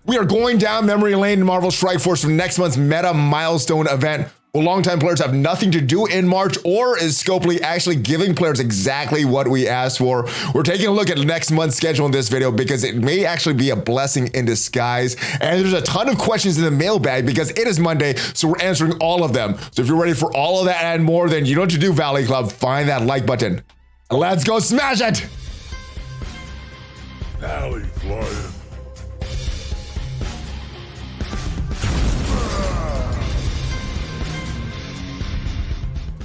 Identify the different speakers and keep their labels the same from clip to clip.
Speaker 1: We are going down memory lane in Marvel Strike Force for next month's meta milestone event. Will longtime players have nothing to do in March, or is Scopely actually giving players exactly what we asked for? We're taking a look at next month's schedule in this video because it may actually be a blessing in disguise. And there's a ton of questions in the mailbag because it is Monday, so we're answering all of them. So if you're ready for all of that and more, then you know what to do, Valley Club. Find that like button. Let's go smash it!
Speaker 2: ValleyFlyin.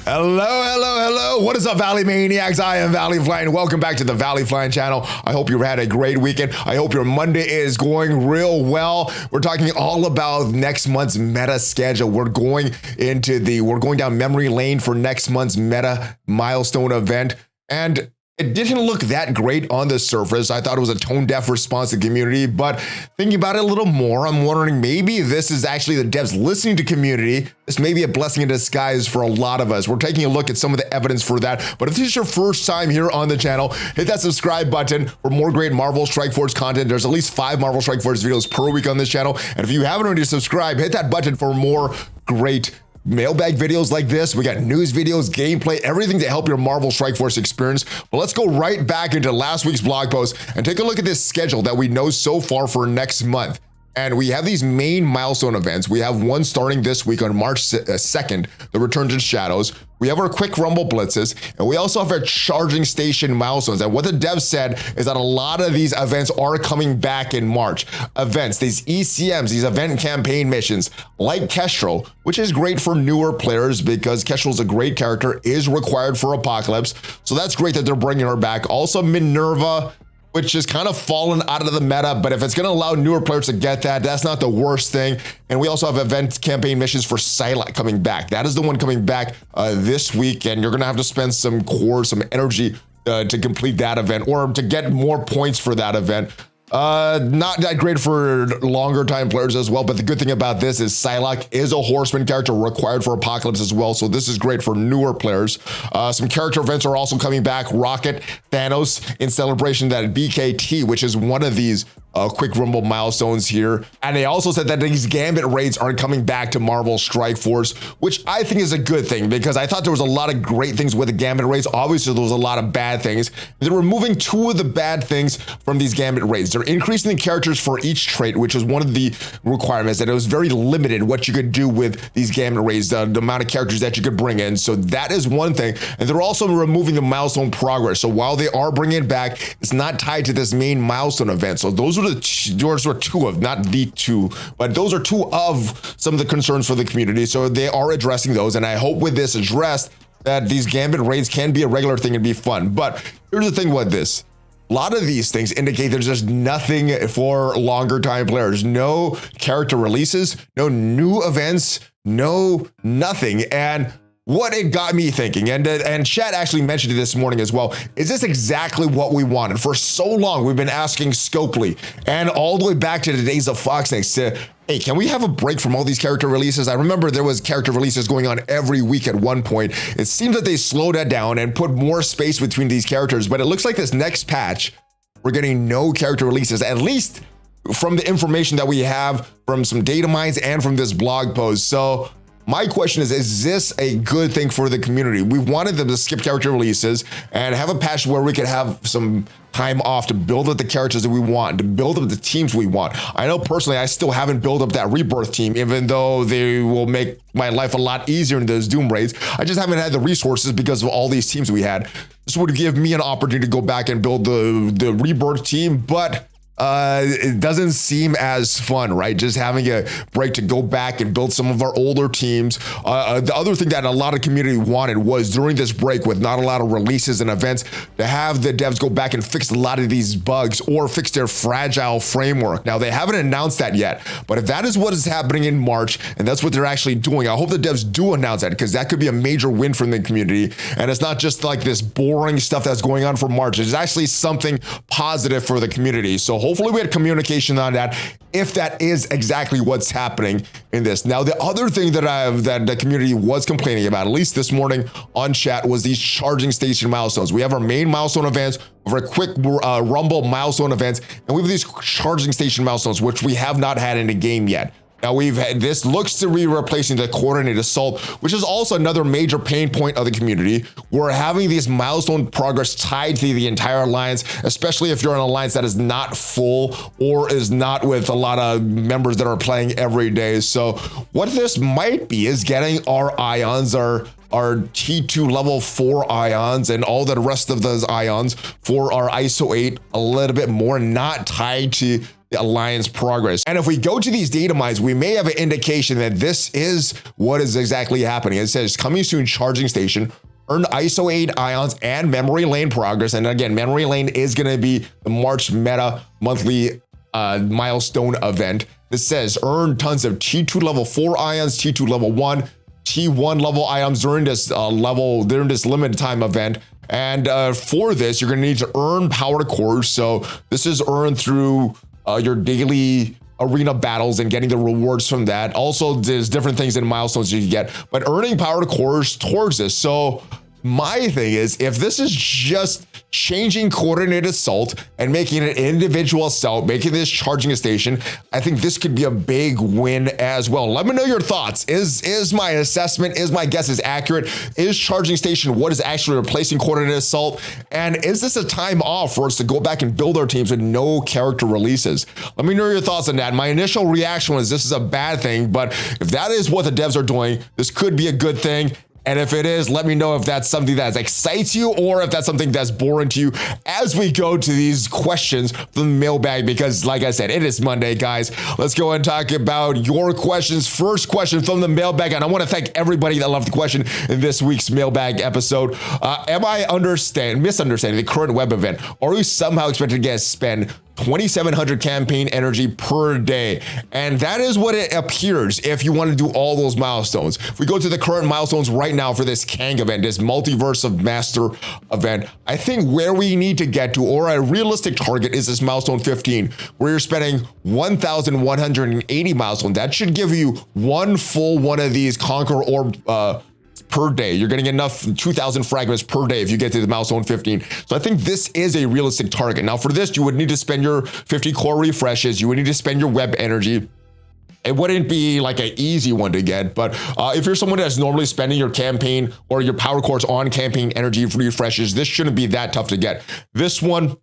Speaker 1: Hello. What is up, Valley Maniacs? I am ValleyFlyin. Welcome back to the ValleyFlyin channel. I hope you've had a great weekend. I hope your Monday is going real well. We're talking all about next month's meta schedule. We're going down memory lane for next month's meta milestone event. And it didn't look that great on the surface. I thought it was a tone-deaf response to the community, but thinking about it a little more, I'm wondering maybe this is actually the devs listening to community. This may be a blessing in disguise for a lot of us. We're taking a look at some of the evidence for that. But if this is your first time here on the channel, hit that subscribe button for more great Marvel Strike Force content. There's at least 5 Marvel Strike Force videos per week on this channel. And if you haven't already subscribed, hit that button for more great mailbag videos like this. We got news videos, gameplay, everything to help your Marvel Strike Force experience. But let's go right back into last week's blog post and take a look at this schedule that we know so far for next month. And we have these main milestone events. We have one starting this week on March 2nd, the Return to Shadows. We have our quick rumble blitzes, and we also have our charging station milestones. And what the devs said is that a lot of these events are coming back in March. Events, these ECMs, these event campaign missions, like Kestrel, which is great for newer players because Kestrel's a great character, is required for Apocalypse. So that's great that they're bringing her back. Also Minerva, which has kind of fallen out of the meta, but if it's going to allow newer players to get that, that's not the worst thing. And we also have event campaign missions for Psylocke coming back. That is the one coming back this week, and you're going to have to spend some core, some energy to complete that event or to get more points for that event. Not that great for longer time players as well, but the good thing about this is Psylocke is a Horseman character required for Apocalypse as well, so this is great for newer players. Some character events are also coming back. Rocket, Thanos, in celebration that BKT, which is one of these quick rumble milestones here. And they also said that these Gambit raids aren't coming back to Marvel Strike Force, which I think is a good thing because I thought there was a lot of great things with the Gambit raids. Obviously, there was a lot of bad things. They're removing 2 of the bad things from these Gambit raids. They're increasing the characters for each trait, which was one of the requirements, that it was very limited what you could do with these Gambit raids, the amount of characters that you could bring in. So that is one thing. And they're also removing the milestone progress. So while they are bringing it back, it's not tied to this main milestone event. So those are 2 of, not the 2, but those are 2 of some of the concerns for the community. So they are addressing those. And I hope with this addressed that these Gambit raids can be a regular thing and be fun. But here's the thing with this. A lot of these things indicate there's just nothing for longer time players. No character releases, no new events, no nothing. And what it got me thinking, and Chad actually mentioned it this morning as well, is this exactly what we wanted? For so long, we've been asking Scopely, and all the way back to the days of Foxnex, to, hey, can we have a break from all these character releases? I remember there was character releases going on every week at one point. It seems that they slowed that down and put more space between these characters, but it looks like this next patch, we're getting no character releases, at least from the information that we have from some data mines and from this blog post. So my question is this a good thing for the community? We wanted them to skip character releases and have a patch where we could have some time off to build up the characters that we want, to build up the teams we want. I know personally, I still haven't built up that Rebirth team, even though they will make my life a lot easier in those Doom raids. I just haven't had the resources because of all these teams we had. This would give me an opportunity to go back and build the Rebirth team, but it doesn't seem as fun, right? Just having a break to go back and build some of our older teams. The other thing that a lot of community wanted was during this break with not a lot of releases and events to have the devs go back and fix a lot of these bugs or fix their fragile framework. Now, they haven't announced that yet, but if that is what is happening in March and that's what they're actually doing, I hope the devs do announce that because that could be a major win for the community. And it's not just like this boring stuff that's going on for March. It's actually something positive for the community. So hopefully we had communication on that, if that is exactly what's happening in this. Now, the other thing that the community was complaining about, at least this morning on chat, was these charging station milestones. We have our main milestone events, our quick rumble milestone events, and we have these charging station milestones, which we have not had in the game yet. Now this looks to be replacing the coordinated assault, which is also another major pain point of the community. We're having these milestone progress tied to the entire alliance, especially if you're an alliance that is not full or is not with a lot of members that are playing every day. So what this might be is getting our ions, our T2 level 4 ions and all the rest of those ions for our Iso-8 a little bit more, not tied to the alliance progress. And if we go to these data mines, we may have an indication that this is what is exactly happening. It says coming soon charging station, earn Iso-8 ions and memory lane progress. And again, memory lane is going to be the March meta monthly milestone event. This says earn tons of T2 level 4 ions, T2 level 1, T1 level ions during this limited time event. And for this, you're going to need to earn power cores. So this is earned through your daily arena battles and getting the rewards from that. Also, there's different things in milestones you can get, but earning power cores towards this. So my thing is, if this is just changing coordinated assault and making an individual assault, making this charging a station, I think this could be a big win as well. Let me know your thoughts. Is my assessment, is my guess is accurate? Is charging station what is actually replacing coordinated assault? And is this a time off for us to go back and build our teams with no character releases? Let me know your thoughts on that. My initial reaction was this is a bad thing, but if that is what the devs are doing, this could be a good thing. And if it is, let me know if that's something that excites you or if that's something that's boring to you as we go to these questions from the mailbag, because like I said, it is Monday, guys. Let's go and talk about your questions. First question from the mailbag, and I want to thank everybody that left the question in this week's mailbag episode. Am I misunderstanding the current web event? Or are we somehow expected to spend 2,700 campaign energy per day? And that is what it appears if you want to do all those milestones. If we go to the current milestones right now for this Kang event, this Multiverse of Master event, I think where we need to get to, or a realistic target, is this milestone 15, where you're spending 1,180 milestones. That should give you one full one of these Conquer Orb per day. You're getting enough 2,000 fragments per day if you get to the milestone 15. So I think this is a realistic target. Now for this, you would need to spend your 50 core refreshes. You would need to spend your web energy. It wouldn't be like an easy one to get, but if you're someone that's normally spending your campaign or your power cores on campaign energy refreshes, this shouldn't be that tough to get. This one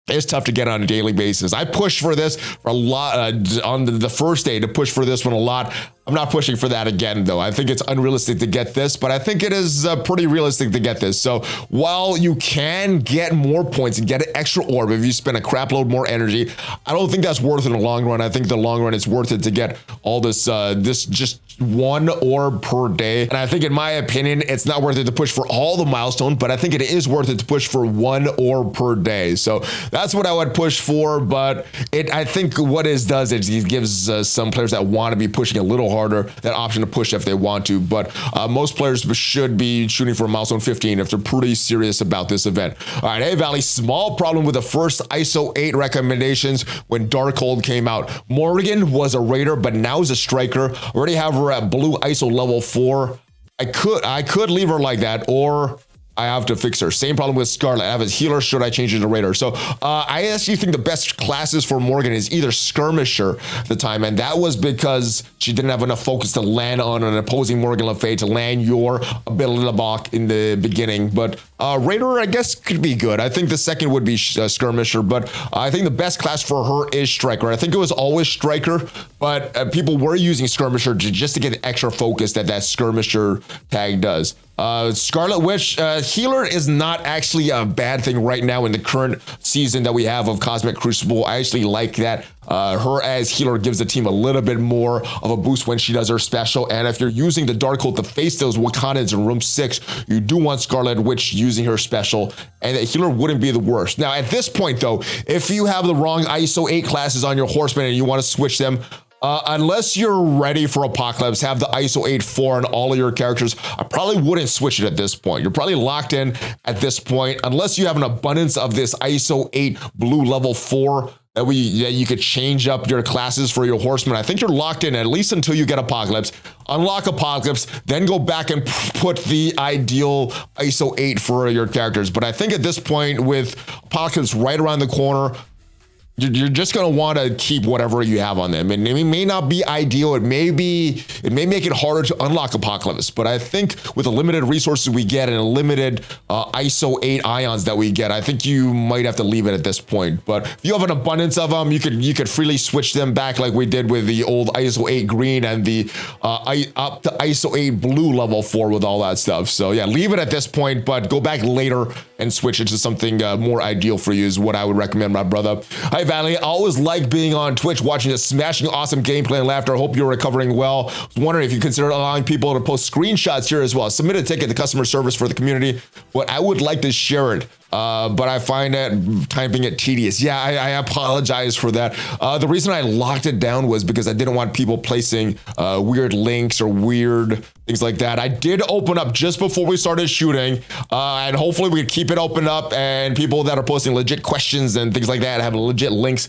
Speaker 1: is tough to get on a daily basis. I pushed for this for a lot on the first day, to push for this one a lot. I'm not pushing for that again, though. I think it's unrealistic to get this, but I think it is pretty realistic to get this. So while you can get more points and get an extra orb if you spend a crap load more energy, I don't think that's worth it in the long run. I think the long run, it's worth it to get all this, this just one orb per day. And I think, in my opinion, it's not worth it to push for all the milestones, but I think it is worth it to push for one orb per day. So that's what I would push for. But I think what it does is it gives some players that want to be pushing a little harder that option to push if they want to. But most players should be shooting for milestone 15 if they're pretty serious about this event. All right, hey Valley, small problem with the first Iso-8 recommendations when Darkhold came out. Morrigan was a raider, but now is a striker. Already have her at blue Iso level 4. I could leave her like that, or I have to fix her. Same problem with Scarlet. I have a healer. Should I change it to Raider? So I actually think the best classes for Morgan is either Skirmisher at the time, and that was because she didn't have enough focus to land on an opposing Morgan Le Fay to land your ability to block in the beginning. But Raider, I guess, could be good. I think the second would be Skirmisher, but I think the best class for her is Striker. I think it was always Striker, but people were using Skirmisher just to get extra focus that Skirmisher tag does. Scarlet Witch, healer is not actually a bad thing right now in the current season that we have of Cosmic Crucible. I actually like that. Her as healer gives the team a little bit more of a boost when she does her special. And if you're using the Darkhold to face those Wakandans in room 6, you do want Scarlet Witch using her special, and the healer wouldn't be the worst. Now, at this point, though, if you have the wrong Iso-8 classes on your Horsemen and you want to switch them, unless you're ready for Apocalypse, have the Iso-8 4 on all of your characters, I probably wouldn't switch it at this point. You're probably locked in at this point, unless you have an abundance of this Iso-8 blue level 4 that you could change up your classes for your horsemen. I think you're locked in at least until you get Apocalypse. Unlock Apocalypse, then go back and put the ideal Iso-8 for your characters. But I think at this point, with Apocalypse right around the corner, you're just going to want to keep whatever you have on them. And it may not be ideal. It may make it harder to unlock Apocalypse. But I think with the limited resources we get and a limited Iso-8 ions that we get, I think you might have to leave it at this point. But if you have an abundance of them, you could freely switch them back like we did with the old Iso-8 green and the up to Iso-8 blue level 4 with all that stuff. So yeah, leave it at this point, but go back later and switch it to something more ideal for you is what I would recommend, my brother. Hi, Valley. I always like being on Twitch, watching this smashing awesome gameplay and laughter. I hope you're recovering well. I was wondering if you consider allowing people to post screenshots here as well. Submit a ticket to customer service for the community, but I would like to share it. But I find that typing it tedious. Yeah, I apologize for that. The reason I locked it down was because I didn't want people placing weird links or weird things like that. I did open up just before we started shooting, and hopefully we could keep it open up, and people that are posting legit questions and things like that have legit links.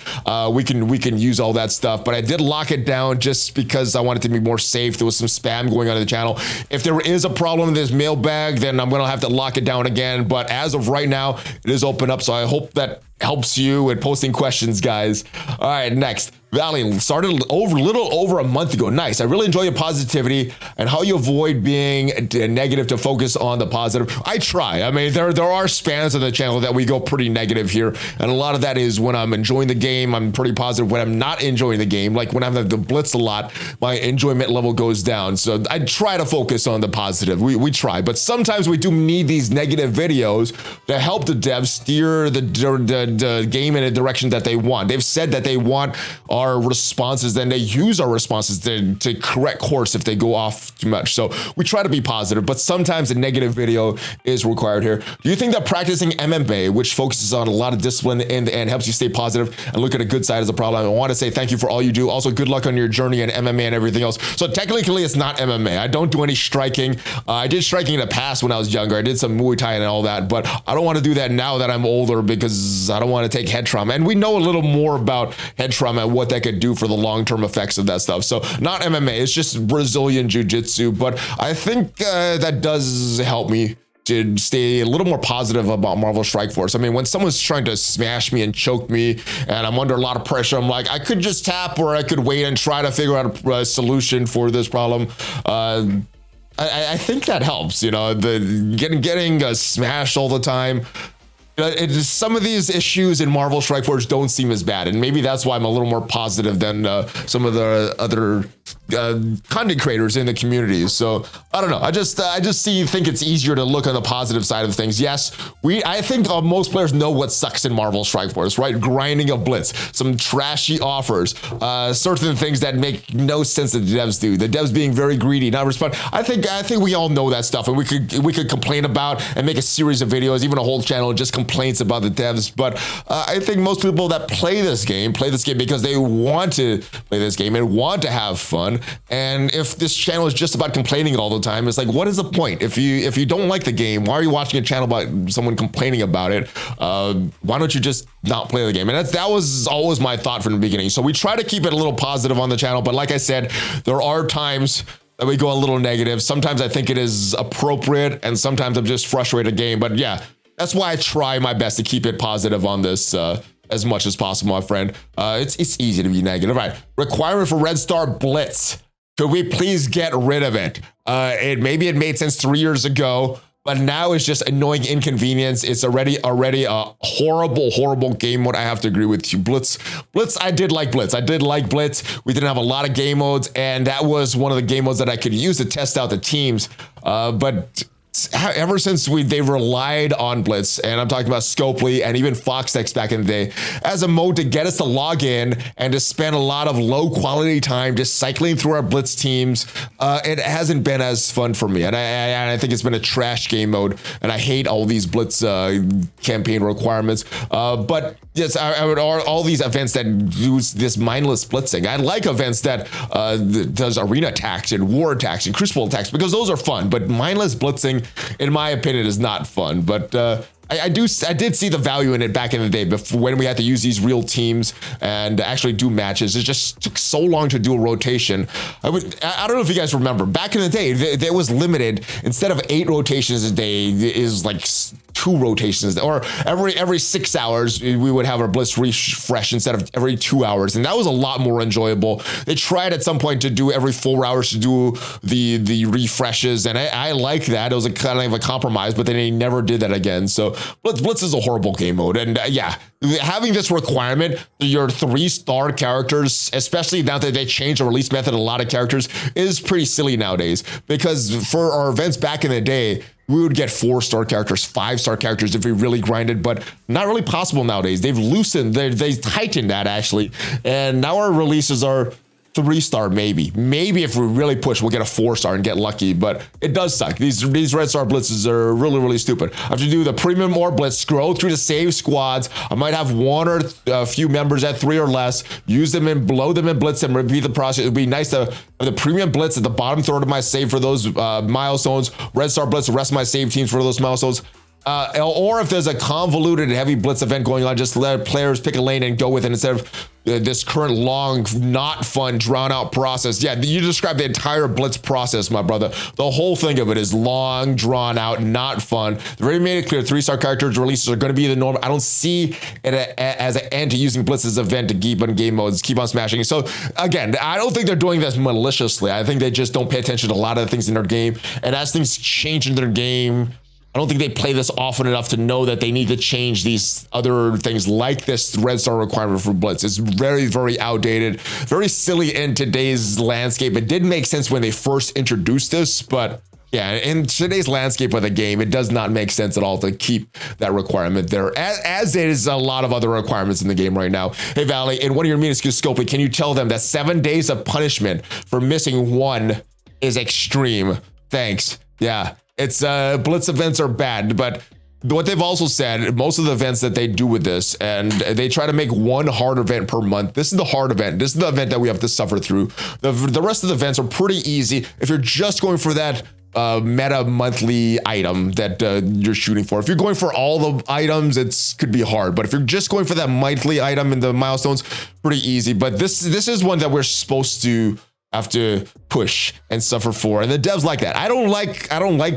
Speaker 1: We can use all that stuff. But I did lock it down just because I wanted to be more safe. There was some spam going on in the channel. If there is a problem in this mailbag, then I'm gonna have to lock it down again. But as of right now, it is open up, so I hope that helps you with posting questions, guys. All right, next. Valley started a little over a month ago. Nice. I really enjoy your positivity and how you avoid being negative to focus on the positive. I try. I mean, there are spans of the channel that we go pretty negative here, and a lot of that is when I'm enjoying the game, I'm pretty positive. When I'm not enjoying the game, like when I'm the Blitz a lot, my enjoyment level goes down. So I try to focus on the positive. We try, but sometimes we do need these negative videos to help the devs steer the game in a direction that they want. They've said that they want our responses, then they use our responses to correct course if they go off too much. So we try to be positive, but sometimes a negative video is required here. Do you think that practicing MMA, which focuses on a lot of discipline and helps you stay positive and look at a good side, is a problem? I want to say thank you for all you do. Also, good luck on your journey in MMA and everything else. So technically, it's not MMA. I don't do any striking. I did striking in the past when I was younger. I did some Muay Thai and all that, but I don't want to do that now that I'm older because I don't want to take head trauma. And we know a little more about head trauma and what that could do for the long-term effects of that stuff. So not MMA, it's just Brazilian Jiu-Jitsu, but I think that does help me to stay a little more positive about Marvel Strike Force. I mean, when someone's trying to smash me and choke me and I'm under a lot of pressure, I'm like, I could just tap or I could wait and try to figure out a solution for this problem. I think that helps, you know, getting smashed all the time. Some of these issues in Marvel Strike Force don't seem as bad, and maybe that's why I'm a little more positive than some of the other content creators in the community. So I don't know. I just think it's easier to look on the positive side of things. Yes, I think most players know what sucks in Marvel Strike Force, right? Grinding of Blitz, some trashy offers, certain things that make no sense that the devs do. The devs being very greedy, not respond. I think we all know that stuff, and we could complain about and make a series of videos, even a whole channel just complaints about the devs. But I think most people that play this game because they want to play this game and want to have fun. And if this channel is just about complaining all the time, it's like, what is the point? If you don't like the game, why are you watching a channel about someone complaining about it? Why don't you just not play the game? And that was always my thought from the beginning. So we try to keep it a little positive on the channel, but like I said, there are times that we go a little negative. Sometimes I think it is appropriate, and sometimes I'm just frustrated game. But yeah, that's why I try my best to keep it positive on this as much as possible, my friend. It's easy to be negative. All right, requirement for Red Star Blitz. Could we please get rid of it? Maybe it made sense 3 years ago, but now it's just annoying inconvenience. It's already a horrible game mode. I have to agree with you. Blitz, I did like Blitz. We didn't have a lot of game modes, and that was one of the game modes that I could use to test out the teams. But ever since they relied on Blitz, and I'm talking about Scopely and even Foxtex back in the day, as a mode to get us to log in and to spend a lot of low quality time just cycling through our Blitz teams, it hasn't been as fun for me. And I think it's been a trash game mode, and I hate all these Blitz campaign requirements. But yes, I would all these events that use this mindless blitzing. I like events that does arena attacks and war attacks and crucible attacks, because those are fun, but mindless blitzing, in my opinion, is not fun. But I did see the value in it back in the day before, when we had to use these real teams and actually do matches. It just took so long to do a rotation. I don't know if you guys remember, back in the day, there was limited. Instead of 8 rotations a day, is like 2 rotations, or every 6 hours we would have our Blitz refresh instead of every 2 hours, and that was a lot more enjoyable. They tried at some point to do every 4 hours to do the refreshes, and I like that. It was a kind of a compromise, but then they never did that again. So Blitz is a horrible game mode, and yeah, having this requirement, your 3-star characters, especially now that they changed the release method, a lot of characters, is pretty silly nowadays, because for our events back in the day, we would get 4-star characters, 5-star characters if we really grinded, but not really possible nowadays. They've loosened, they tightened that actually, and now our releases are 3-star maybe. Maybe if we really push, we'll get a 4-star and get lucky, but it does suck. These red star blitzes are really, really stupid. I have to do the premium or blitz, scroll through the save squads. I might have one or a few members at 3 or less, use them and blow them and blitz them, repeat the process. It would be nice to have the premium blitz at the bottom third of my save for those milestones, red star blitz, the rest of my save teams for those milestones. Or if there's a convoluted heavy blitz event going on, just let players pick a lane and go with it instead of this current long, not fun, drawn out process. Yeah, you described the entire blitz process, my brother. The whole thing of it is long, drawn out, not fun. They already made it clear 3-star characters releases are going to be the norm. I don't see it as an end to using Blitz's event to keep on game modes, keep on smashing. So again, I don't think they're doing this maliciously. I think they just don't pay attention to a lot of the things in their game. And as things change in their game, I don't think they play this often enough to know that they need to change these other things like this red star requirement for Blitz. It's very, very outdated, very silly in today's landscape. It did make sense when they first introduced this, but yeah, in today's landscape of the game, it does not make sense at all to keep that requirement there, as it is a lot of other requirements in the game right now. Hey, Valley, in one of your meetings, Scopely, can you tell them that 7 days of punishment for missing one is extreme? Thanks. Yeah. It's Blitz events are bad, but what they've also said, most of the events that they do with this, and they try to make one hard event per month. This is the hard event. This is the event that we have to suffer through. The rest of the events are pretty easy if you're just going for that meta monthly item that you're shooting for. If you're going for all the items, it could be hard, but if you're just going for that monthly item in the milestones, pretty easy. But this is one that we're supposed to have to push and suffer for, and the devs like that. I don't like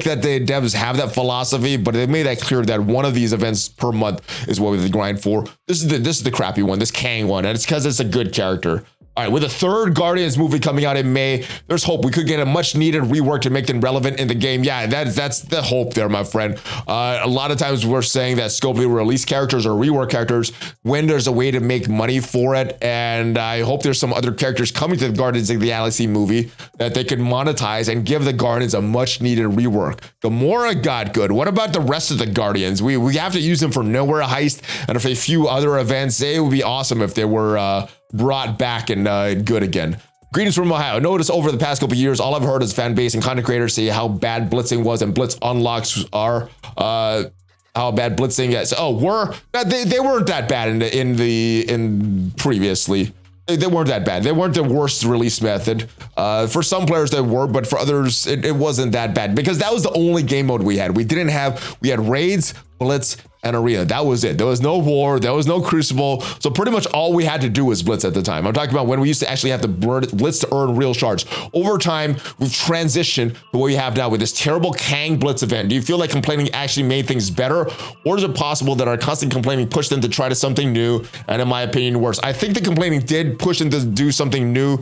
Speaker 1: that the devs have that philosophy, but they made that clear that one of these events per month is what we grind for. This is the crappy one, this Kang one, and it's because it's a good character. All right, with a third Guardians movie coming out in May, there's hope we could get a much needed rework to make them relevant in the game. Yeah, that's the hope there, my friend. A lot of times we're saying that Scopely will release characters or rework characters when there's a way to make money for it. And I hope there's some other characters coming to the Guardians of the Galaxy movie that they can monetize and give the Guardians a much needed rework. Gamora got good. What about the rest of the Guardians? We have to use them for Nowhere Heist and for a few other events. It would be awesome if they were brought back and good again. Greetings from Ohio. Notice over the past couple of years, all I've heard is fan base and content creators say how bad blitzing was and blitz unlocks are. How bad blitzing is. They weren't that bad in previously. They weren't that bad. They weren't the worst release method. For some players they were, but for others it wasn't that bad because that was the only game mode we had. We had raids, blitz, and arena. That was it. There was no war. There was no crucible. So pretty much all we had to do was blitz at the time. I'm talking about when we used to actually have to blitz to earn real shards. Over time, we've transitioned to what we have now with this terrible Kang blitz event. Do you feel like complaining actually made things better? Or is it possible that our constant complaining pushed them to try to something new? And in my opinion, worse. I think the complaining did push them to do something new.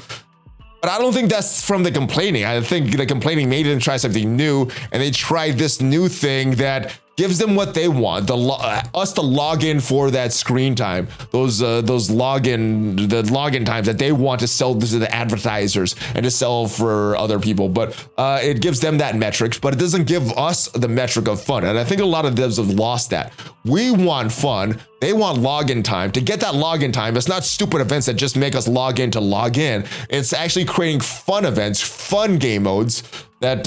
Speaker 1: But I don't think that's from the complaining. I think the complaining made them try something new, and they tried this new thing that gives them what they want, us to log in for that screen time, those login times that they want to sell to the advertisers and to sell for other people. But it gives them that metrics, but it doesn't give us the metric of fun. And I think a lot of devs have lost that. We want fun. They want login time. To get that login time, it's not stupid events that just make us log in to log in. It's actually creating fun events, fun game modes that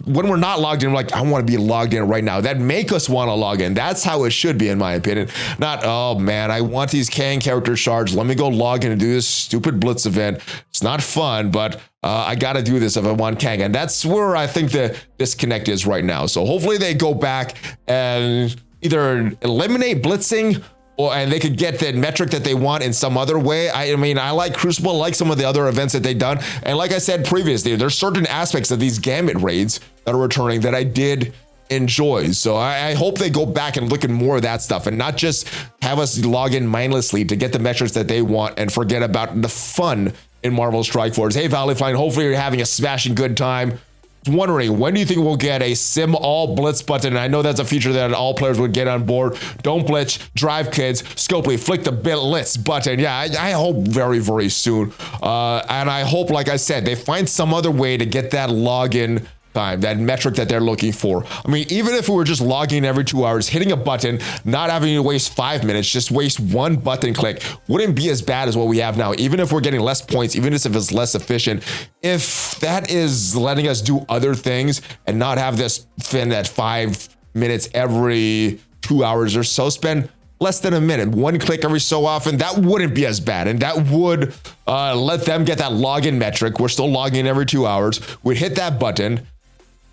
Speaker 1: when we're not logged in, we're like, I want to be logged in right now. That make us want to log in. That's how it should be, in my opinion. Not, oh man, I want these Kang character shards. Let me go log in and do this stupid Blitz event. It's not fun, but I got to do this if I want Kang. And that's where I think the disconnect is right now. So hopefully they go back and either eliminate blitzing, and they could get the metric that they want in some other way. I mean, I like Crucible, I like some of the other events that they've done. And like I said previously, there's certain aspects of these Gambit raids that are returning that I did enjoy. So I hope they go back and look at more of that stuff and not just have us log in mindlessly to get the metrics that they want and forget about the fun in Marvel Strike Force. Hey, ValleyFlyin, hopefully you're having a smashing good time. Wondering, when do you think we'll get a sim all blitz button? I know that's a feature that all players would get on board. Don't blitz, drive kids, Scopely, flick the blitz button. Yeah, I hope very, very soon. And I hope, like I said, they find some other way to get that login time, that metric that they're looking for. I mean, even if we were just logging every 2 hours, hitting a button, not having to waste 5 minutes, just waste one button click, wouldn't be as bad as what we have now. Even if we're getting less points, even if it's less efficient, if that is letting us do other things and not have this fin at 5 minutes every 2 hours or so, spend less than a minute, one click every so often, that wouldn't be as bad. And that would let them get that login metric. We're still logging every 2 hours. We'd hit that button,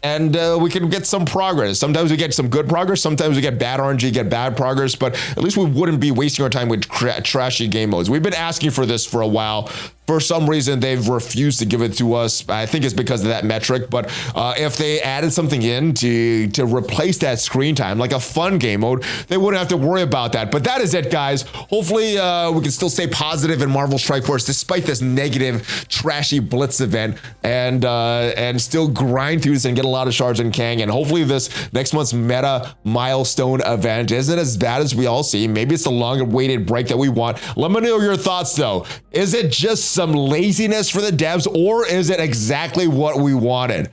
Speaker 1: and we can get some progress. Sometimes we get some good progress. Sometimes we get bad RNG, get bad progress, but at least we wouldn't be wasting our time with trashy game modes. We've been asking for this for a while. For some reason, they've refused to give it to us. I think it's because of that metric, but if they added something in to replace that screen time, like a fun game mode, they wouldn't have to worry about that. But that is it, guys. Hopefully, we can still stay positive in Marvel Strike Force despite this negative, trashy Blitz event, and still grind through this and get a lot of shards in Kang. And hopefully this next month's meta milestone event isn't as bad as we all see. Maybe it's the long-awaited break that we want. Let me know your thoughts, though. Is it just some laziness for the devs, or is it exactly what we wanted?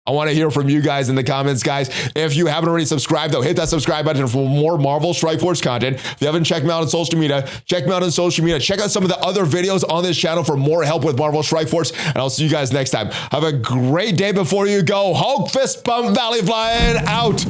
Speaker 1: I want to hear from you guys in the comments, guys. If you haven't already subscribed, though, hit that subscribe button for more Marvel Strike Force content. If you haven't checked me out on social media, check me out on social media. Check out some of the other videos on this channel for more help with Marvel Strike Force, and I'll see you guys next time. Have a great day before you go. Hulk fist pump, ValleyFlyin out.